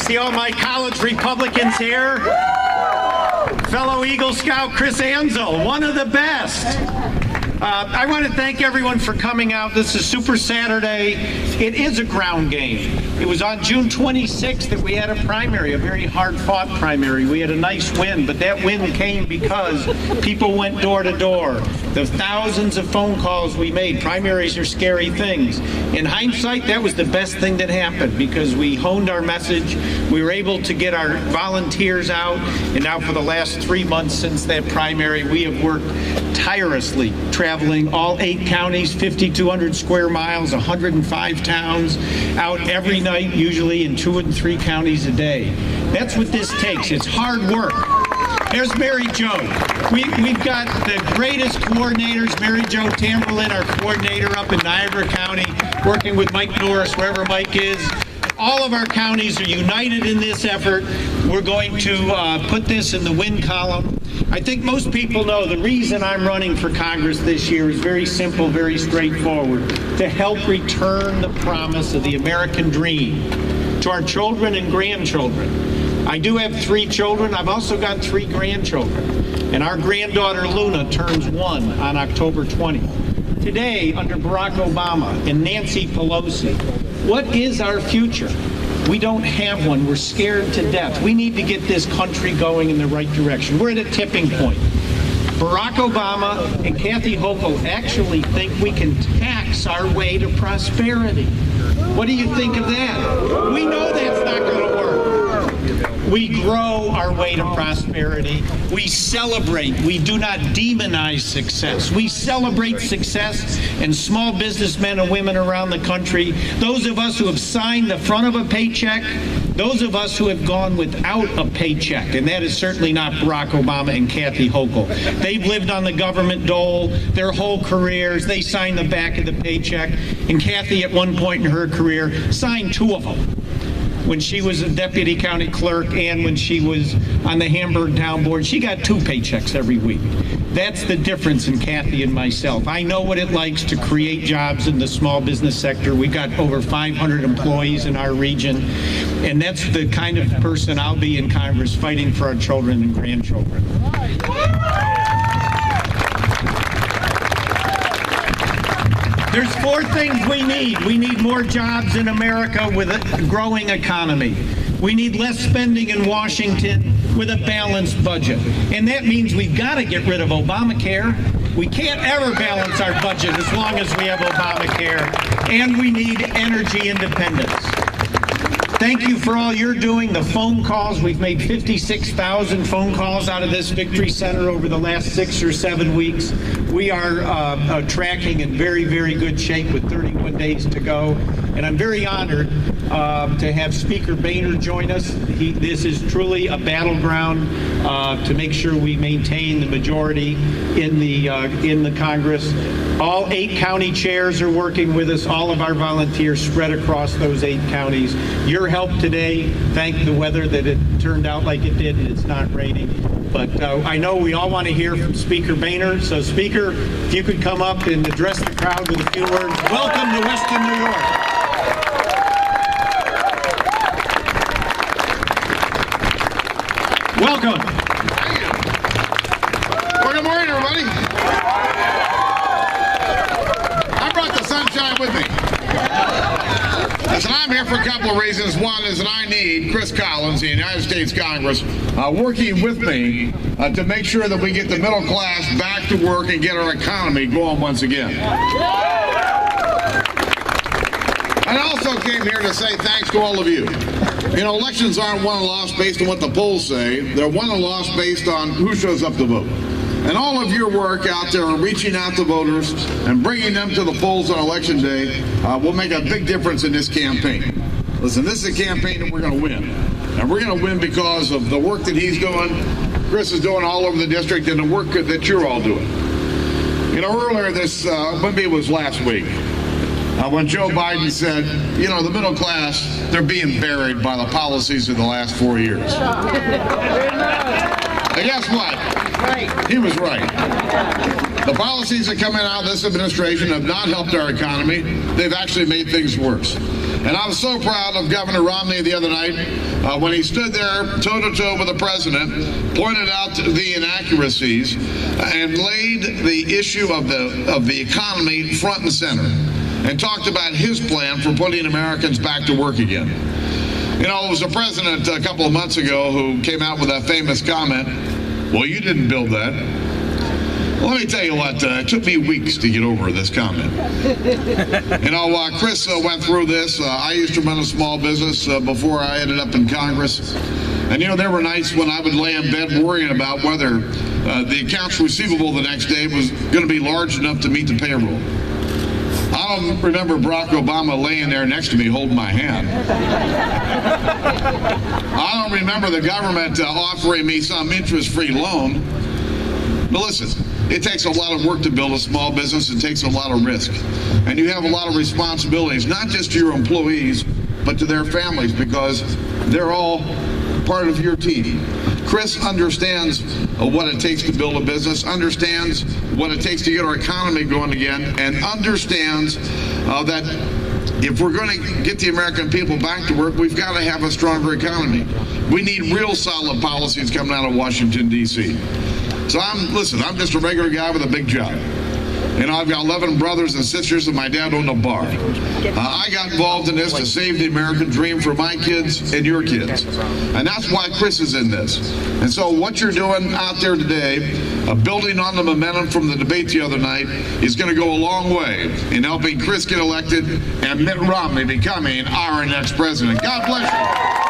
See all my college Republicans here? Fellow Eagle Scout Chris Ansel, one of the best. I want to thank everyone for coming out. This is Super Saturday. It is a ground game. It was on June 26th that we had a primary, a very hard-fought primary. We had a nice win, but that win came because people went door to door. The thousands of phone calls we made. Primaries are scary things. In hindsight, that was the best thing that happened because we honed our message. We were able to get our volunteers out, and now for the last 3 months since that primary, we have worked tirelessly, traveling all 8 counties, 5,200 square miles, 105 towns, out every night, usually in 2 and 3 counties a day. That's what this takes. It's hard work. There's Mary Jo. We've got the greatest coordinators. Mary Jo Tamberlin, our coordinator up in Niagara County, working with Mike Norris, wherever Mike is. All of our counties are united in this effort. We're going to put this in the win column. I think most people know the reason I'm running for Congress this year is very simple, very straightforward, to help return the promise of the American dream to our children and grandchildren. I do have 3 children. I've also got 3 grandchildren. And our granddaughter Luna turns 1 on October 20th. Today, under Barack Obama and Nancy Pelosi, what is our future? We don't have one. We're scared to death. We need to get this country going in the right direction. We're at a tipping point. Barack Obama and Kathy Hochul actually think we can tax our way to prosperity. What do you think of that? We know that's not going to work. We grow our way to prosperity. We celebrate. We do not demonize success. We celebrate success and small businessmen and women around the country. Those of us who have signed the front of a paycheck, those of us who have gone without a paycheck, and that is certainly not Barack Obama and Kathy Hochul. They've lived on the government dole their whole careers. They signed the back of the paycheck. And Kathy, at one point in her career, signed 2 of them. When she was a deputy county clerk and when she was on the Hamburg Town Board, she got 2 paychecks every week. That's the difference in Kathy and myself. I know what it likes to create jobs in the small business sector. We've got over 500 employees in our region, and that's the kind of person I'll be in Congress fighting for our children and grandchildren. There's 4 things we need. We need more jobs in America with a growing economy. We need less spending in Washington with a balanced budget. And that means we've got to get rid of Obamacare. We can't ever balance our budget as long as we have Obamacare. And we need energy independence. Thank you for all you're doing. The phone calls, we've made 56,000 phone calls out of this Victory Center over the last 6 or 7 weeks. We are tracking in very, very good shape with 31 days to go. And I'm very honored to have Speaker Boehner join us. This is truly a battleground to make sure we maintain the majority in the Congress. All 8 county chairs are working with us, all of our volunteers spread across those 8 counties. Your help today, thank the weather that it turned out like it did and it's not raining. But I know we all want to hear from Speaker Boehner. So Speaker, if you could come up and address the crowd with a few words. Welcome to Western New York. Welcome. Well, good morning, everybody. I brought the sunshine with me. Listen, I'm here for a couple of reasons. One is that I need Chris Collins, the United States Congress, working with me to make sure that we get the middle class back to work and get our economy going once again. I also came here to say thanks to all of you. You know, elections aren't won and lost based on what the polls say. They're won and lost based on who shows up to vote. And all of your work out there reaching out to voters and bringing them to the polls on Election Day will make a big difference in this campaign. Listen, this is a campaign that we're going to win. And we're going to win because of the work that he's doing, Chris is doing all over the district, and the work that you're all doing. You know, earlier this, maybe it was last week, when Joe Biden said, you know, the middle class, they're being buried by the policies of the last 4 years. And guess what? He was right. The policies that come out of this administration have not helped our economy. They've actually made things worse. And I was so proud of Governor Romney the other night when he stood there toe-to-toe with the president, pointed out the inaccuracies, and laid the issue of the economy front and center, and talked about his plan for putting Americans back to work again. You know, it was the president a couple of months ago who came out with that famous comment, well, you didn't build that. Well, let me tell you what, it took me weeks to get over this comment. You know, Chris went through this. I used to run a small business before I ended up in Congress. And, you know, there were nights when I would lay in bed worrying about whether the accounts receivable the next day was going to be large enough to meet the payroll. I don't remember Barack Obama laying there next to me holding my hand. I don't remember the government offering me some interest-free loan. But listen, it takes a lot of work to build a small business. It takes a lot of risk. And you have a lot of responsibilities, not just to your employees, but to their families, because they're all part of your team. Chris understands what it takes to build a business, understands what it takes to get our economy going again, and understands that if we're going to get the American people back to work, we've got to have a stronger economy. We need real solid policies coming out of Washington, D.C. So I'm just a regular guy with a big job. You know, I've got 11 brothers and sisters, and my dad owned a bar. I got involved in this to save the American dream for my kids and your kids. And that's why Chris is in this. And so what you're doing out there today, building on the momentum from the debate the other night, is going to go a long way in helping Chris get elected and Mitt Romney becoming our next president. God bless you.